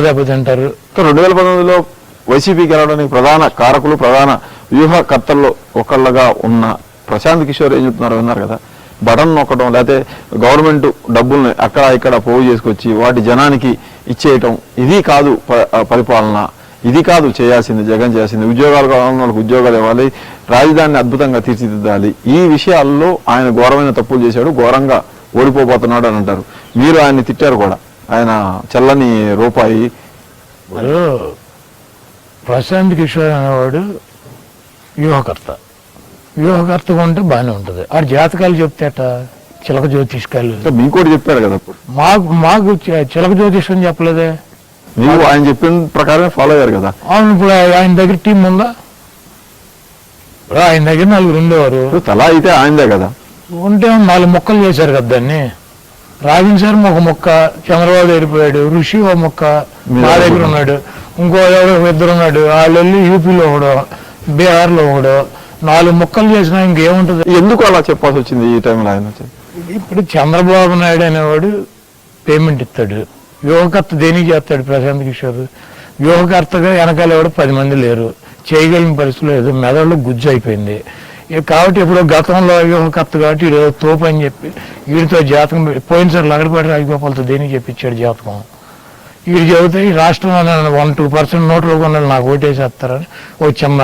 దెబ్బతింటారు. 2019లో YCP గెలవడానికి ప్రధాన కారకులు, ప్రధాన వ్యూహకర్తల్లో ఒకళ్ళగా ఉన్న ప్రశాంత్ కిషోర్ ఏం చెప్తున్నారు విన్నారు కదా, బటన్ నొక్కడం లేకపోతే గవర్నమెంట్ డబ్బుల్ని అక్కడ ఇక్కడ పోగు చేసుకొచ్చి వాటి జనానికి ఇచ్చేయటం, ఇది కాదు పరిపాలన, ఇది కాదు చేయాల్సింది, జగన్ చేయాల్సింది. ఉద్యోగాలు కావాలన్న వాళ్ళకి ఉద్యోగాలు ఇవ్వాలి, రాజధానిని అద్భుతంగా తీర్చిదిద్దాలి. ఈ విషయాల్లో ఆయన ఘోరమైన తప్పులు చేశాడు, ఘోరంగా ఓడిపోబోతున్నాడు అని అంటారు. మీరు ఆయన్ని తిట్టారు కూడా, ఆయన చల్లని రూపాయి. ప్రశాంత్ కిషోర్ అనేవాడు వ్యూహకర్తగా ఉంటే బాగానే ఉంటుంది. ఆ జాతకాలు చెప్తేట చిలక జ్యోతిష్కాలు మీకు కూడా చెప్పారు కదా, మాకు చిలక జ్యోతిష్యం చెప్పలేదే. మీరు ఆయన చెప్పిన ప్రకారమే ఫాలో అయ్యారు కదా. అవును, ఇప్పుడు ఆయన దగ్గర టీం ఉందా? ఆయన దగ్గర 4 ఉండేవారు, తలా అయితే ఆయనదే కదా. ఉంటే 4 మొక్కలు చేశారు కదా దాన్ని. రాజన్ ఒక మొక్క, చంద్రబాబు వెళ్ళిపోయాడు, ఋషి ఒక మొక్క నా దగ్గర ఉన్నాడు, ఇంకో ఎవరో 2 ఉన్నాడు, వాళ్ళు వెళ్ళి యూపీలో ఒకడు, బీహార్లో ఒకడు. 4 మొక్కలు చేసినా ఇంకేముంటుంది? ఎందుకు అలా చెప్పాల్సి వచ్చింది ఈ టైంలో ఆయన? ఇప్పుడు చంద్రబాబు నాయుడు అనేవాడు పేమెంట్ ఇస్తాడు, వ్యూహకర్త దేనికి చేస్తాడు? ప్రశాంత్ కిషోర్ వ్యూహకర్తగా వెనకాల ఎవడు 10 మంది లేరు, చేయగలిగిన పరిస్థితి లేదు, మెదడులో గుజ్జు అయిపోయింది. కాబట్టి ఇప్పుడు గతంలో వ్యూహకర్త కాబట్టి వీడు తోపు అని చెప్పి వీడితో జాతకం పోయినసారి లగడపాటి రాజగోపాల్తో దేనికి చెప్పించాడు జాతకం. వీడు చెబితే ఈ రాష్ట్రంలో 1-2% నోట్లు కొన్నాడు నాకు ఓటేసేస్తారని ఒక చిన్న